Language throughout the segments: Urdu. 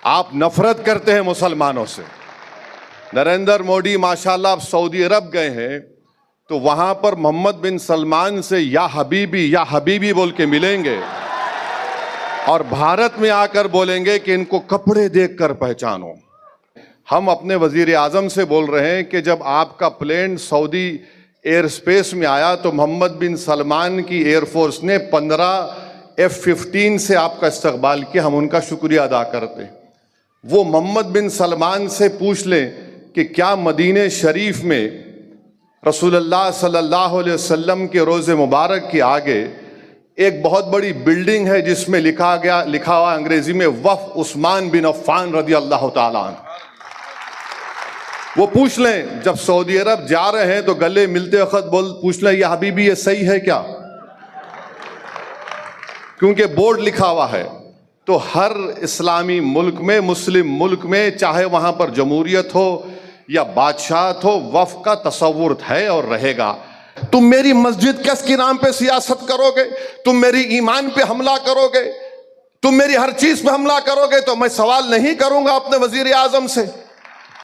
آپ نفرت کرتے ہیں مسلمانوں سے۔ نریندر مودی ماشاءاللہ آپ سعودی عرب گئے ہیں تو وہاں پر محمد بن سلمان سے یا حبیبی بول کے ملیں گے، اور بھارت میں آ کر بولیں گے کہ ان کو کپڑے دیکھ کر پہچانو۔ ہم اپنے وزیر اعظم سے بول رہے ہیں کہ جب آپ کا پلین سعودی ایئر سپیس میں آیا تو محمد بن سلمان کی ایئر فورس نے 15 F-15 سے آپ کا استقبال کیا، ہم ان کا شکریہ ادا کرتے ہیں۔ وہ محمد بن سلمان سے پوچھ لیں کہ کیا مدینہ شریف میں رسول اللہ صلی اللہ علیہ وسلم کے روض مبارک کے آگے ایک بہت بڑی بلڈنگ ہے جس میں لکھا ہوا انگریزی میں وقف عثمان بن عفان رضی اللہ تعالیٰ عنہ۔ وہ پوچھ لیں جب سعودی عرب جا رہے ہیں تو گلے ملتے وقت پوچھ لیں یا حبیبی یہ صحیح ہے کیا، کیونکہ بورڈ لکھا ہوا ہے۔ تو ہر اسلامی ملک میں، مسلم ملک میں، چاہے وہاں پر جمہوریت ہو یا بادشاہت ہو، وقف کا تصور ہے اور رہے گا۔ تم میری مسجد کس کے نام پہ سیاست کرو گے، تم میری ایمان پہ حملہ کرو گے، تم میری ہر چیز پہ حملہ کرو گے تو میں سوال نہیں کروں گا اپنے وزیر اعظم سے۔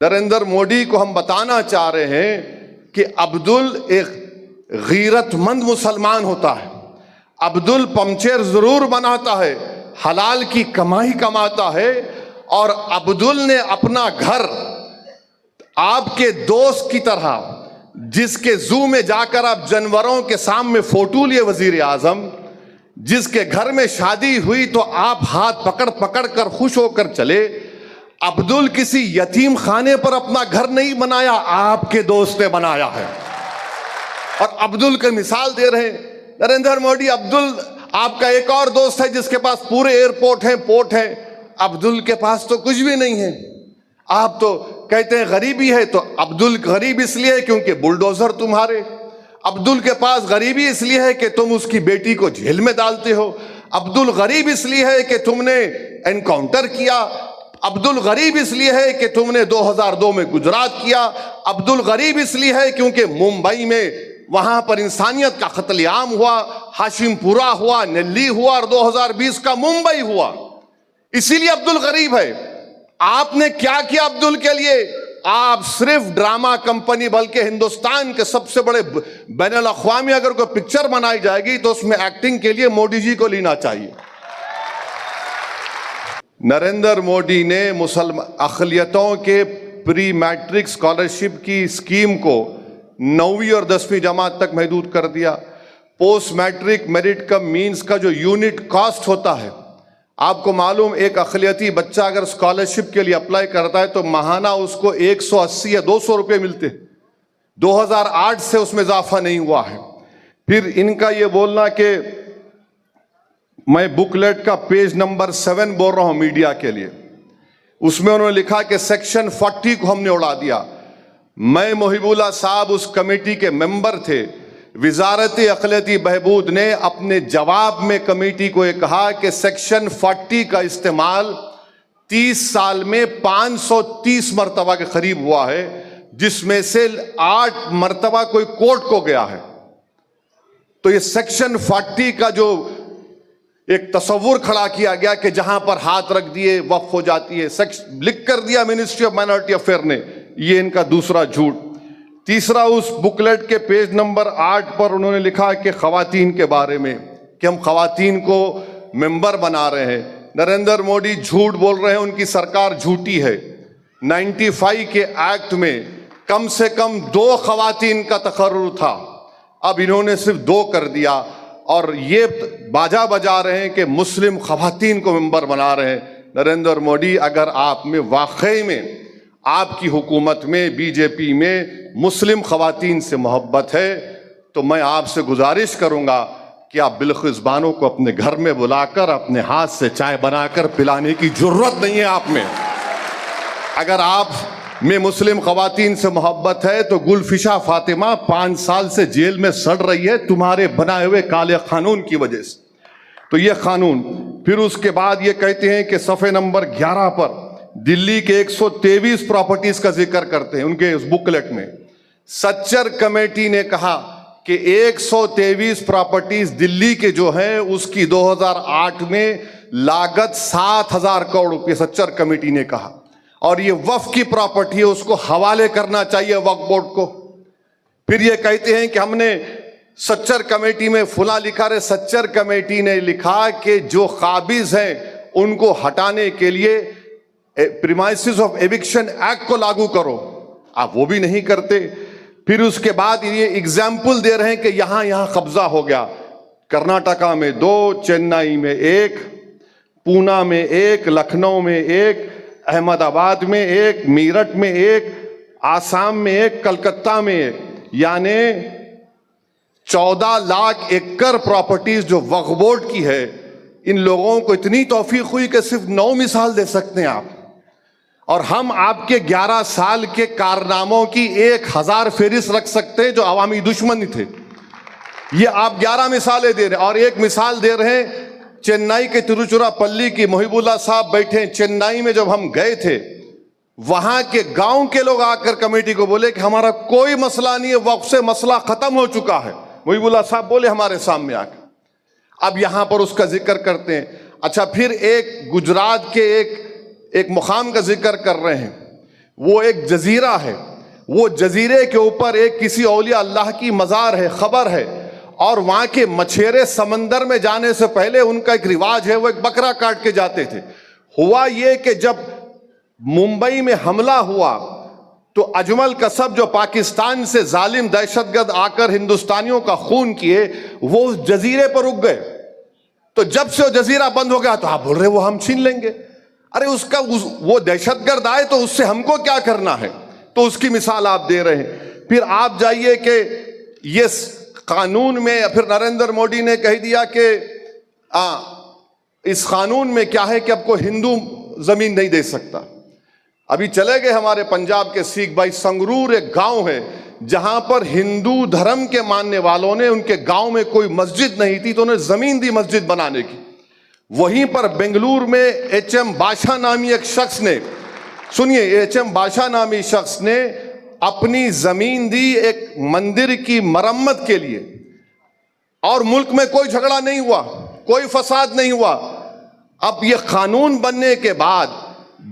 نریندر مودی کو ہم بتانا چاہ رہے ہیں کہ عبدل ایک غیرت مند مسلمان ہوتا ہے۔ عبدل پمچر ضرور بناتا ہے، حلال کی کمائی کماتا ہے، اور عبدل نے اپنا گھر آپ کے دوست کی طرح، جس کے زو میں جا کر آپ جانوروں کے سامنے فوٹو لیے وزیر اعظم، جس کے گھر میں شادی ہوئی تو آپ ہاتھ پکڑ پکڑ کر خوش ہو کر چلے، عبدل کسی یتیم خانے پر اپنا گھر نہیں بنایا، آپ کے دوست نے بنایا ہے، اور عبدل کی مثال دے رہے ہیں نریندر مودی۔ عبدل آپ کا ایک اور دوست ہے جس کے پاس پورے ایئرپورٹ ہیں، پورٹ ہیں، عبدل کے پاس تو کچھ بھی نہیں ہے۔ آپ تو کہتے ہیں غریبی ہے، تو عبدل غریب اس لیے ہے کیونکہ بلڈوزر تمہارے۔ عبدل کے پاس غریبی اس لیے ہے کہ تم اس کی بیٹی کو جیل میں ڈالتے ہو۔ عبدل غریب اس لیے ہے کہ تم نے انکاؤنٹر کیا۔ عبدل غریب اس لیے ہے کہ تم نے 2002 میں گجرات کیا۔ عبدل غریب اس لیے ہے کیونکہ ممبئی میں وہاں پر انسانیت کا قتل عام ہوا، ہاشم پورہ ہوا، نلی ہوا، اور 2020 کا ممبئی ہوا، اسی لیے عبدل غریب ہے۔ آپ نے کیا کیا عبدل کے لیے؟ آپ صرف ڈرامہ کمپنی، بلکہ ہندوستان کے سب سے بڑے بین الاقوامی اگر کوئی پکچر بنائی جائے گی تو اس میں ایکٹنگ کے لیے مودی جی کو لینا چاہیے۔ نریندر مودی نے اقلیتوں کے پری میٹرک اسکالرشپ کی اسکیم کو 9ویں اور 10ویں جماعت تک محدود کر دیا۔ پوسٹ میٹرک میرٹ کم مینز کا جو یونٹ کاسٹ ہوتا ہے، آپ کو معلوم ایک اقلیتی بچہ اگر اسکالرشپ کے لیے اپلائی کرتا ہے تو ماہانہ اس کو 180 یا 200 روپے ملتے۔ 2008 سے اس میں اضافہ نہیں ہوا ہے۔ پھر ان کا یہ بولنا کہ میں بکلیٹ کا پیج نمبر 7 بول رہا ہوں میڈیا کے لیے، اس میں انہوں نے لکھا کہ سیکشن 40 کو ہم نے اڑا دیا۔ میں محب اللہ صاحب اس کمیٹی کے ممبر تھے۔ وزارت اقلیتی بہبود نے اپنے جواب میں کمیٹی کو یہ کہا کہ سیکشن 40 کا استعمال 30 سال میں 530 مرتبہ کے قریب ہوا ہے، جس میں سے 8 مرتبہ کوئی کورٹ کو گیا ہے۔ تو یہ سیکشن 40 کا جو ایک تصور کھڑا کیا گیا کہ جہاں پر ہاتھ رکھ دیے وقف ہو جاتی ہے، لکھ کر دیا منسٹری آف مائنورٹی افیئر نے، یہ ان کا دوسرا جھوٹ۔ تیسرا، اس بکلیٹ کے پیج نمبر 8 پر انہوں نے لکھا کہ خواتین کے بارے میں کہ ہم خواتین کو ممبر بنا رہے ہیں۔ نریندر مودی جھوٹ بول رہے ہیں، ان کی سرکار جھوٹی ہے۔ 95 کے ایکٹ میں کم سے کم 2 خواتین کا تقرر تھا، اب انہوں نے صرف 2 کر دیا، اور یہ باجا بجا رہے ہیں کہ مسلم خواتین کو ممبر بنا رہے ہیں۔ نریندر مودی، اگر آپ میں واقعی میں آپ کی حکومت میں، بی جے پی میں مسلم خواتین سے محبت ہے تو میں آپ سے گزارش کروں گا کہ آپ بلخص بانو کو اپنے گھر میں بلا کر اپنے ہاتھ سے چائے بنا کر پلانے کی ضرورت نہیں ہے آپ میں۔ اگر آپ میں مسلم خواتین سے محبت ہے تو گلفشا فاطمہ 5 سال سے جیل میں سڑ رہی ہے تمہارے بنائے ہوئے کالے قانون کی وجہ سے۔ تو یہ قانون، پھر اس کے بعد یہ کہتے ہیں کہ صفحے نمبر 11 پر دلی کے 123 پراپرٹیز کا ذکر کرتے ہیں ان کے اس بکلیٹ میں۔ سچر کمیٹی نے کہا کہ 123 پراپرٹیز دلی کے جو ہیں اس کی 2008 میں لاگت 7,000 کروڑ روپے سچر کمیٹی نے کہا, اور یہ وقف کی پراپرٹی ہے, اس کو حوالے کرنا چاہیے وقف بورڈ کو. پھر یہ کہتے ہیں کہ ہم نے سچر کمیٹی میں فلاں لکھا رہے, سچر کمیٹی نے لکھا کہ جو قابض ہیں ان کو ہٹانے کے لیے پریمائسز آف ایوکشن ایکٹ کو لاگو کرو. آپ وہ بھی نہیں کرتے. پھر اس کے بعد یہ اگزامپل دے رہے ہیں کہ یہاں قبضہ ہو گیا, کرناٹکا میں 2, چنئی میں 1, پونا میں 1, لکھنؤ میں 1, احمد آباد میں 1, میرٹھ میں 1, آسام میں 1, کلکتہ میں 1, یعنی 14 لاکھ ایکڑ پراپرٹیز جو وقف بورڈ کی ہے. ان لوگوں کو اتنی توفیق ہوئی کہ صرف 9 مثال دے سکتے ہیں آپ, اور ہم آپ کے 11 سال کے کارناموں کی 1000 فہرست رکھ سکتے ہیں جو عوامی دشمن تھے. یہ آپ 11 مثالیں دے رہے ہیں. اور ایک مثال دے رہے ہیں چنئی کے تروچیراپلی کی, محب اللہ صاحب بیٹھے ہیں. چنئی میں جب ہم گئے تھے, وہاں کے گاؤں کے لوگ آ کر کمیٹی کو بولے کہ ہمارا کوئی مسئلہ نہیں ہے, وقف سے مسئلہ ختم ہو چکا ہے. محب اللہ صاحب بولے ہمارے سامنے آ کے. اب یہاں پر اس کا ذکر کرتے ہیں. اچھا, پھر ایک گجرات کے ایک مقام کا ذکر کر رہے ہیں. وہ ایک جزیرہ ہے, وہ جزیرے کے اوپر ایک کسی اولیاء اللہ کی مزار ہے, خبر ہے, اور وہاں کے مچھیرے سمندر میں جانے سے پہلے ان کا ایک رواج ہے, وہ ایک بکرا کاٹ کے جاتے تھے. ہوا یہ کہ جب ممبئی میں حملہ ہوا تو اجمل کسب جو پاکستان سے ظالم دہشت گرد آ کر ہندوستانیوں کا خون کیے, وہ اس جزیرے پر رک گئے. تو جب سے وہ جزیرہ بند ہو گیا تو آپ بول رہے وہ ہم چھین لیں گے. ارے وہ دہشت گرد آئے تو اس سے ہم کو کیا کرنا ہے؟ تو اس کی مثال آپ دے رہے ہیں. پھر آپ جائیے کہ یہ قانون میں پھر نریندر مودی نے کہہ دیا کہ اس قانون میں کیا ہے کہ اب کوئی ہندو زمین نہیں دے سکتا. ابھی چلے گئے ہمارے پنجاب کے سکھ بھائی, سنگرور ایک گاؤں ہے جہاں پر ہندو دھرم کے ماننے والوں نے, ان کے گاؤں میں کوئی مسجد نہیں تھی تو انہیں زمین دی مسجد بنانے کی. وہیں پر بنگلور میں ایچ ایم بادشاہ نامی ایک شخص نے, سنیے, ایچ ایم بادشاہ نامی شخص نے اپنی زمین دی ایک مندر کی مرمت کے لیے, اور ملک میں کوئی جھگڑا نہیں ہوا, کوئی فساد نہیں ہوا. اب یہ قانون بننے کے بعد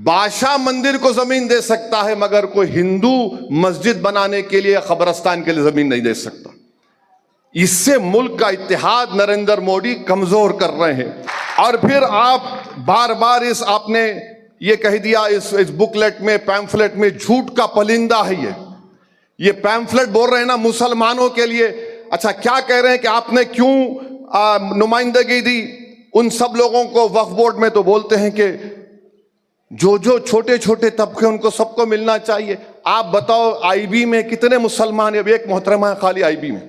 بادشاہ مندر کو زمین دے سکتا ہے, مگر کوئی ہندو مسجد بنانے کے لیے, قبرستان کے لیے زمین نہیں دے سکتا. اس سے ملک کا اتحاد نریندر مودی کمزور کر رہے ہیں. اور پھر آپ بار بار آپ نے یہ کہہ دیا اس بکلیٹ میں, پیمفلٹ میں, جھوٹ کا پلندہ ہے یہ پیمفلٹ بول رہے ہیں نا مسلمانوں کے لیے. اچھا, کیا کہہ رہے ہیں کہ آپ نے کیوں نمائندگی دی ان سب لوگوں کو وقف بورڈ میں؟ تو بولتے ہیں کہ جو چھوٹے چھوٹے طبقے ان کو سب کو ملنا چاہیے. آپ بتاؤ آئی بی میں کتنے مسلمان ہیں؟ اب ایک محترمہ ہے خالی آئی بی میں,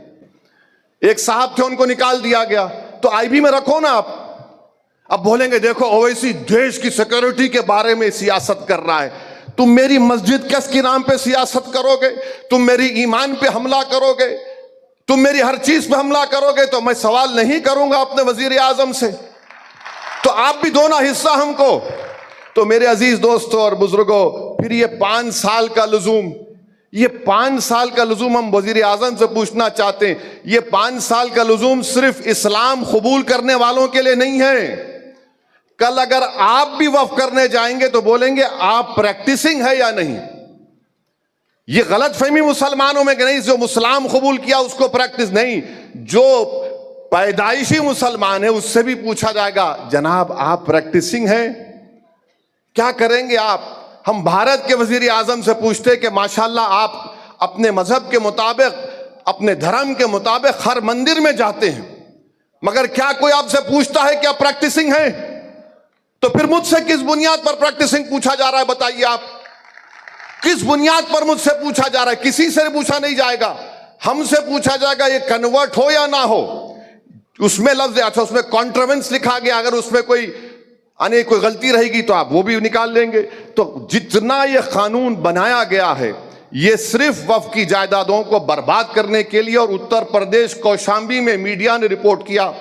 ایک صاحب تھے ان کو نکال دیا گیا. تو آئی بی میں رکھو نا آپ. اب بولیں گے دیکھو اویسی دیش کی سیکورٹی کے بارے میں سیاست کر رہا ہے. تم میری مسجد کس کے نام پہ سیاست کرو گے؟ تم میری ایمان پہ حملہ کرو گے؟ تم میری ہر چیز پہ حملہ کرو گے تو میں سوال نہیں کروں گا اپنے وزیر اعظم سے. تو آپ بھی دو نا حصہ ہم کو. تو میرے عزیز دوستوں اور بزرگوں, پھر یہ 5 سال کا لزوم, یہ 5 سال کا لزوم ہم وزیر اعظم سے پوچھنا چاہتے ہیں. یہ 5 سال کا لزوم صرف اسلام قبول کرنے والوں کے لیے نہیں ہے. کل اگر آپ بھی وقف کرنے جائیں گے تو بولیں گے آپ پریکٹسنگ ہے یا نہیں. یہ غلط فہمی مسلمانوں میں کہ نہیں, جو اسلام قبول کیا اس کو پریکٹس نہیں. جو پیدائشی مسلمان ہے اس سے بھی پوچھا جائے گا جناب آپ پریکٹسنگ ہے, کیا کریں گے آپ؟ ہم بھارت کے وزیر اعظم سے پوچھتے کہ ماشاءاللہ آپ اپنے مذہب کے مطابق, اپنے دھرم کے مطابق ہر مندر میں جاتے ہیں, مگر کیا کوئی آپ سے پوچھتا ہے کہ آپ پریکٹسنگ ہیں؟ تو پھر مجھ سے کس بنیاد پر پریکٹسنگ پوچھا جا رہا ہے بتائیے آپ؟ کس بنیاد پر مجھ سے پوچھا جا رہا ہے؟ کسی سے پوچھا نہیں جائے گا, ہم سے پوچھا جائے گا یہ کنورٹ ہو یا نہ ہو. اس میں لفظ اچھا اس میں کانٹروینس لکھا گیا, اگر اس میں کوئی غلطی رہے گی تو آپ وہ بھی نکال لیں گے. تو جتنا یہ قانون بنایا گیا ہے یہ صرف وقف کی جائیدادوں کو برباد کرنے کے لیے. اور اتر پردیش کوشامبی میں میڈیا نے رپورٹ کیا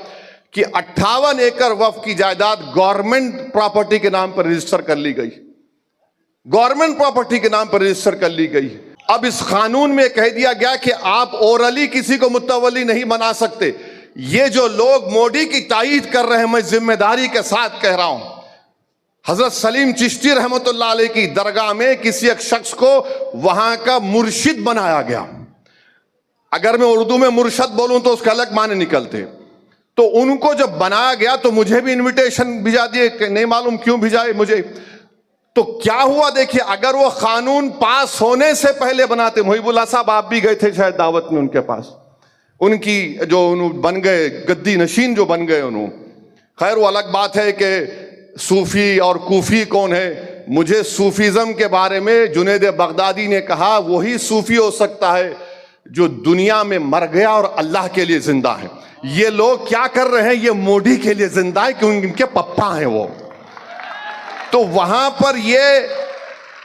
کہ 58 ایکڑ وقف کی جائیداد گورنمنٹ پراپرٹی کے نام پر رجسٹر کر لی گئی, گورنمنٹ پراپرٹی کے نام پر رجسٹر کر لی گئی. اب اس قانون میں کہہ دیا گیا کہ آپ اورلی کسی کو متولی نہیں بنا سکتے. یہ جو لوگ موڈی کی تائید کر رہے ہیں، میں ذمہ داری کے ساتھ کہہ رہا ہوں، حضرت سلیم چشتی رحمۃ اللہ علیہ کی درگاہ میں کسی ایک شخص کو وہاں کا مرشد بنایا گیا. اگر میں اردو میں مرشد بولوں تو اس کے الگ معنی نکلتے. تو ان کو جب بنایا گیا تو مجھے بھی انویٹیشن بھیجا دیے، کہ نہیں معلوم کیوں بھیجائے مجھے. تو کیا ہوا دیکھیے، اگر وہ قانون پاس ہونے سے پہلے بناتے، محب اللہ صاحب آپ بھی گئے تھے شاید دعوت میں ان کے پاس، ان کی جو بن گئے گدی نشین جو بن گئے انہوں. خیر وہ الگ بات ہے کہ صوفی اور کوفی کون ہے. مجھے صوفیزم کے بارے میں جنید بغدادی نے کہا وہی صوفی ہو سکتا ہے جو دنیا میں مر گیا اور اللہ کے لیے زندہ ہے. یہ لوگ کیا کر رہے ہیں، یہ موڈی کے لیے زندہ ہے کیونکہ ان کے پپا ہیں وہ. تو وہاں پر یہ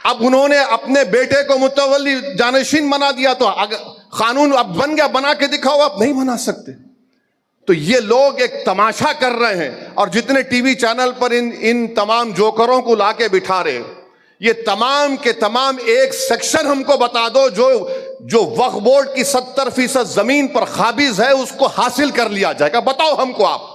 اب انہوں نے اپنے بیٹے کو متولی جانشین بنا دیا، تو قانون اب بن گیا، بنا کے دکھاؤ، آپ نہیں بنا سکتے. تو یہ لوگ ایک تماشا کر رہے ہیں، اور جتنے ٹی وی چینل پر ان تمام جوکروں کو لا کے بٹھا رہے ہیں، یہ تمام کے تمام ایک سیکشن ہم کو بتا دو جو وقف بورڈ کی 70% زمین پر قابض ہے اس کو حاصل کر لیا جائے گا. بتاؤ ہم کو، آپ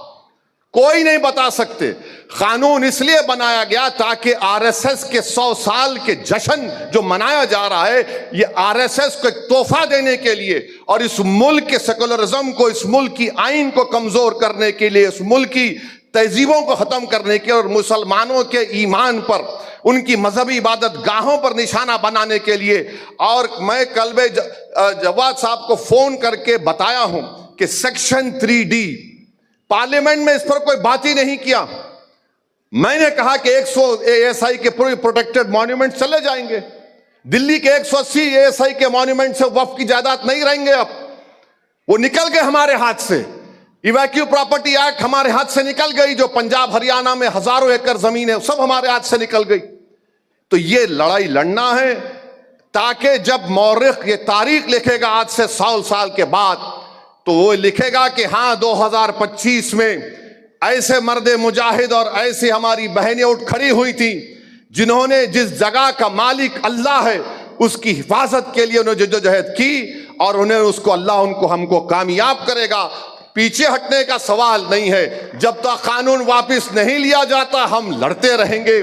کوئی نہیں بتا سکتے. قانون اس لیے بنایا گیا تاکہ آر ایس ایس کے 100 سال کے جشن جو منایا جا رہا ہے، یہ آر ایس ایس کو ایک تحفہ دینے کے لیے، اور اس ملک کے سیکولرزم کو، اس ملک کی آئین کو کمزور کرنے کے لیے، اس ملک کی تہذیبوں کو ختم کرنے کے، اور مسلمانوں کے ایمان پر، ان کی مذہبی عبادت گاہوں پر نشانہ بنانے کے لیے. اور میں کلب جواد صاحب کو فون کر کے بتایا ہوں کہ سیکشن 3D پارلیمنٹ میں اس پر کوئی بات ہی نہیں کیا. میں نے کہا کہ 100 ASI کے پروٹیکٹڈ مانیومنٹ چلے جائیں گے، دلی کے 180 ASI کے مانیومنٹ سے وقف کی جائیداد نہیں رہیں گے. اب وہ نکل گئے ہمارے ہاتھ سے. ایویکیو پراپرٹی ایکٹ ہمارے ہاتھ سے نکل گئی، جو پنجاب ہریانہ میں ہزاروں ایکڑ زمین ہے سب ہمارے ہاتھ سے نکل گئی. تو یہ لڑائی لڑنا ہے تاکہ جب مورخ یہ تاریخ لکھے گا آج سے 100 سال کے بعد، تو وہ لکھے گا کہ ہاں 2025 میں ایسے مرد مجاہد اور ایسی ہماری بہنیں اٹھ کھڑی ہوئی تھیں جنہوں نے جس جگہ کا مالک اللہ ہے اس کی حفاظت کے لیے انہوں نے جدوجہد کی، اور انہیں اس کو اللہ ہم کو کامیاب کرے گا. پیچھے ہٹنے کا سوال نہیں ہے. جب تک قانون واپس نہیں لیا جاتا ہم لڑتے رہیں گے.